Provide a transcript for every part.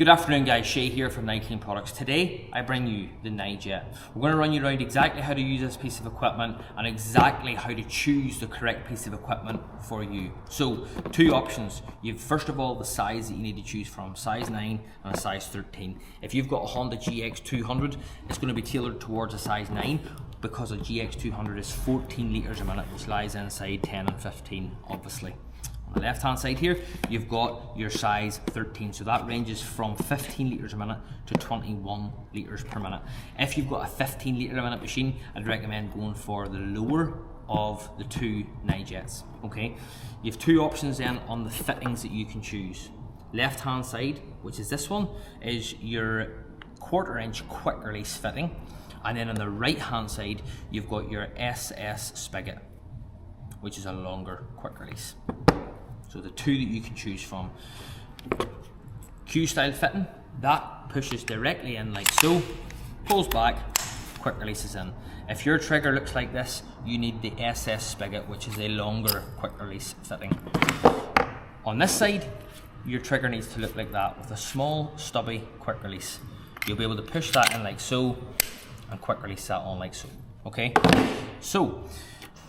Good afternoon guys, Shay here from NII JET Products. Today I bring you the NII JET. We're going to run you around exactly how to use this piece of equipment and exactly how to choose the correct piece of equipment for you. So, two options. You've first of all the size that you need to choose from, size 9 and a size 13. If you've got a Honda GX200, it's going to be tailored towards a size 9 because a GX200 is 14 litres a minute, which lies inside 10 and 15 obviously. On the left hand side here, you've got your size 13, so that ranges from 15 litres a minute to 21 litres per minute. If you've got a 15 litre a minute machine, I'd recommend going for the lower of the two NII JETs. Okay, you have two options then on the fittings that you can choose. Left hand side, which is this one, is your 1/4 inch quick release fitting, and then on the right hand side, you've got your SS Spigot, which is a longer quick release. So the two that you can choose from. Q style fitting, that pushes directly in like so, pulls back, quick releases in. If your trigger looks like this, you need the SS Spigot, which is a longer quick release fitting. On this side, your trigger needs to look like that with a small stubby quick release. You'll be able to push that in like so and quick release that on like so. Okay, so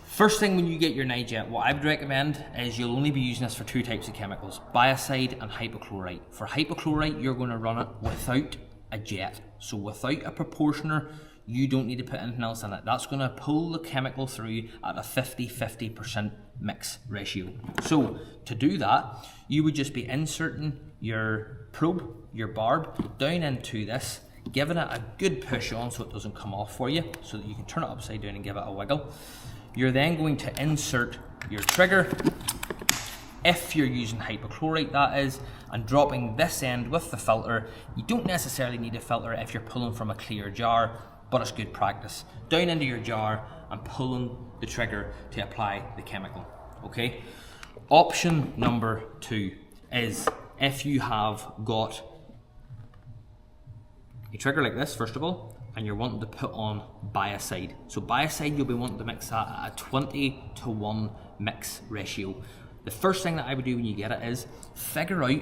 first thing when you get your NII JET, what I would recommend is you'll only be using this for two types of chemicals, biocide and hypochlorite. For hypochlorite, you're going to run it without a jet. So without a proportioner, you don't need to put anything else in it. That's going to pull the chemical through at a 50-50% mix ratio. So to do that, you would just be inserting your probe, your barb, down into this, giving it a good push on so it doesn't come off for you, so that you can turn it upside down and give it a wiggle. You're then going to insert your trigger, if you're using hypochlorite that is, and dropping this end with the filter. You don't necessarily need a filter if you're pulling from a clear jar, but it's good practice. Down into your jar and pulling the trigger to apply the chemical, okay? Option number 2 is if you have got a trigger like this, first of all, and you're wanting to put on biocide. So biocide, you'll be wanting to mix that at a 20:1 mix ratio. The first thing that I would do when you get it is figure out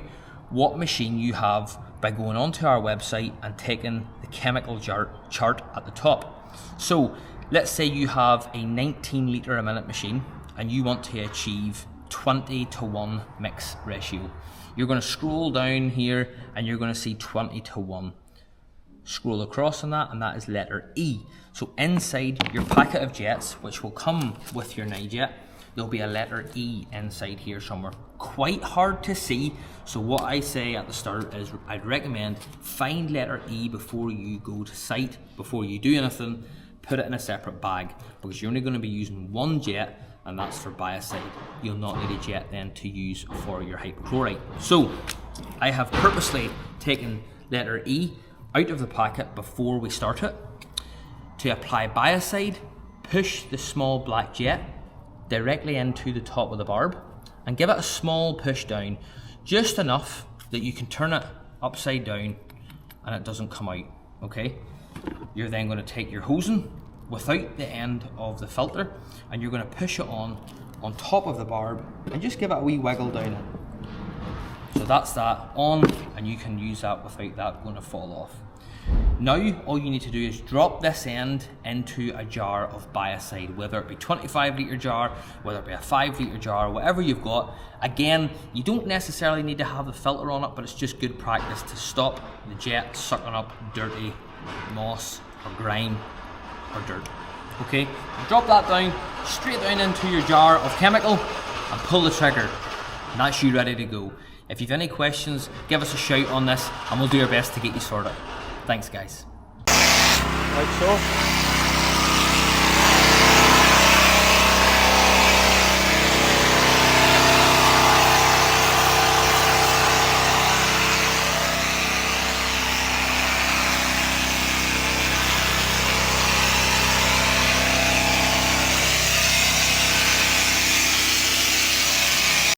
what machine you have by going onto our website and taking the chemical chart at the top. So let's say you have a 19 litre a minute machine and you want to achieve 20:1 mix ratio. You're going to scroll down here and you're going to see 20:1. Scroll across on that, and that is letter E. So inside your packet of jets, which will come with your NII JET, there'll be a letter E inside here somewhere. Quite hard to see, so what I say at the start is I'd recommend find letter E before you go to site, before you do anything. Put it in a separate bag, because you're only going to be using one jet, and that's for biocide. You'll not need a jet then to use for your hypochlorite. So I have purposely taken letter E out of the packet before we start it. To apply biocide, push the small black jet directly into the top of the barb and give it a small push down, just enough that you can turn it upside down and it doesn't come out, okay? You're then going to take your hosing without the end of the filter and you're going to push it on top of the barb and just give it a wee wiggle down it. So that's that on, and you can use that without that going to fall off. Now all you need to do is drop this end into a jar of biocide, whether it be 25 litre jar, whether it be a 5 litre jar, whatever you've got. Again, you don't necessarily need to have the filter on it, but it's just good practice to stop the jet sucking up dirty moss or grime or dirt. Okay, drop that down, straight down into your jar of chemical and pull the trigger. And that's you ready to go. If you've any questions, give us a shout on this and we'll do our best to get you sorted. Thanks guys. Like so.